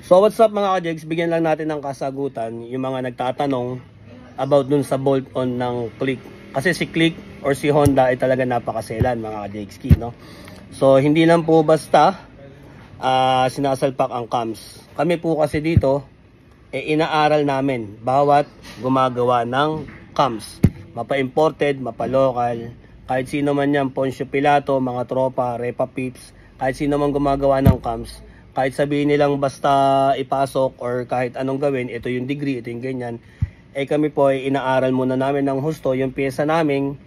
So what's up mga ka-jegs, bigyan lang natin ng kasagutan yung mga nagtatanong about dun sa bolt-on ng Click. Kasi si Click or si Honda ay talaga napakaselan mga ka-jegs, no? So hindi lang po basta sinasalpak ang cams. Kami po kasi dito inaaral namin bawat gumagawa ng cams. Mapa-imported, mapa-local, kahit sino man yan, Poncio Pilato, mga tropa, Repa Pips, kahit sino man gumagawa ng cams. Kahit sabihin nilang basta ipasok or kahit anong gawin, ito yung degree, ito yung ganyan, kami po ay inaaral muna namin ng husto yung pyesa naming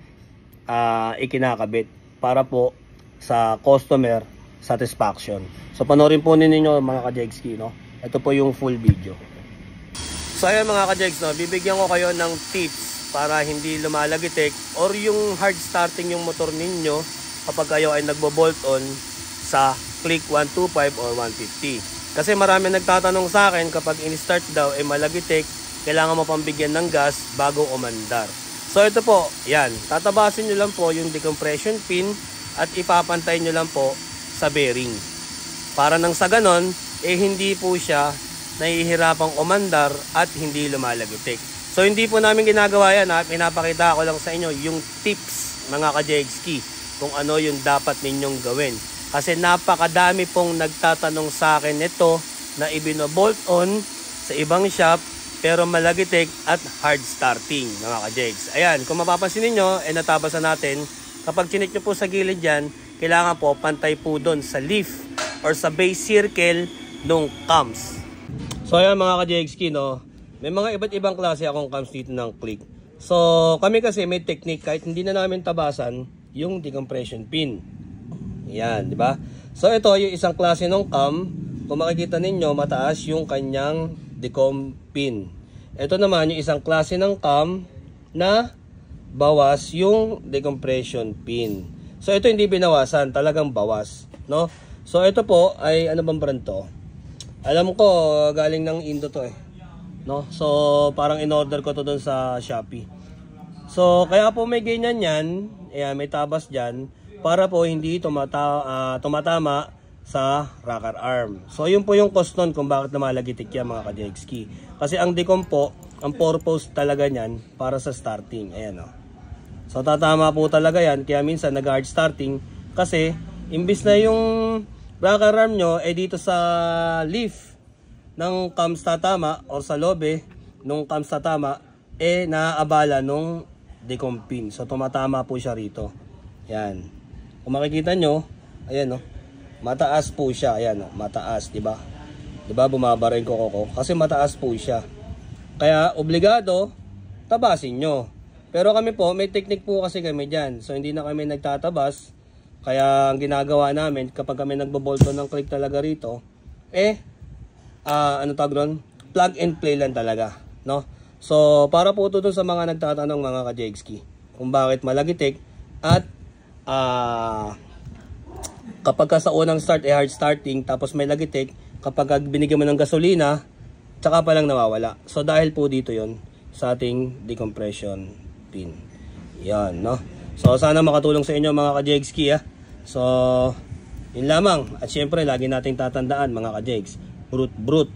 ikinakabit para po sa customer satisfaction. So panoorin po ninyo mga ka-jegski, no? Ito po yung full video. So ayan mga ka-jegs, no? Bibigyan ko kayo ng tips para hindi lumalagitik or yung hard starting yung motor ninyo kapag kayo ay nagbo-bolt on sa Click 125 or 150. Kasi marami nagtatanong sa akin kapag in-start daw malagitik, kailangan mo pang bigyan ng gas bago umandar. So ito po, yan, tatabasin nyo lang po yung decompression pin at ipapantay nyo lang po sa bearing. Para nang sa ganon, hindi po siya nahihirapang umandar at hindi lumalagitik. So hindi po namin ginagawa yan, pinapakita ko lang sa inyo yung tips mga ka-jegski kung ano yung dapat ninyong gawin. Kasi napakadami pong nagtatanong sa akin nito na ibino-bolt on sa ibang shop pero malagitik at hard starting mga ka-jegs. Ayan, kung mapapansin niyo natabasan natin. Kapag chinik nyo po sa gilid yan, kailangan po pantay po doon sa leaf or sa base circle nung cams. So ayan mga ka-jegski, no, may mga iba't ibang klase akong cams dito ng Click. So kami kasi may technique kahit hindi na namin tabasan yung decompression pin. Yan, di ba? So ito yung isang klase ng cam. Kung makikita ninyo, mataas yung kanyang decom pin. Ito naman yung isang klase ng cam na bawas yung decompression pin. So ito hindi binawasan, talagang bawas, no? So ito po ay ano bang brand to? Alam ko galing ng Indo to no? So parang in-order ko to doon sa Shopee. So kaya po may ganyan yan, ayan, may tabas diyan para po hindi tumatama sa rocker arm. So yun po yung cost nun kung bakit lumalagitik yan mga ka-jegski. Kasi ang decom po, ang purpose talaga niyan para sa starting. Ayan o. So tatama po talaga yan, kaya minsan nag-hard starting kasi imbis na yung rocker arm nyo dito sa leaf ng cams tatama or sa lobe nung cams tatama naaabala nung decom pin. So tumatama po siya rito. Yan. Kung makikita nyo, ayan no, mataas po siya, ayan no, mataas, di ba? Di ba bumaba rin ko kasi mataas po siya. Kaya obligado tabasin nyo. Pero kami po, may technique po kasi kami diyan. So hindi na kami nagtatabas. Kaya ang ginagawa namin kapag kami nagbo-bolt on ng Click talaga rito, ano tawag doon? Plug and play lang talaga, no? So para po ito sa mga nagtatanong mga ka-jegski kung bakit malagitik at kapag ka sa unang start hard starting tapos may lagitik, kapag binigyan mo ng gasolina tsaka pa lang nawawala. So dahil po dito yon sa ating decompression pin. Yan, no? So sana makatulong sa inyo mga ka-jegski So yun lamang. At syempre lagi nating tatandaan mga ka-jegs, brute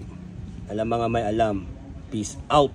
alam mga may alam. Peace out.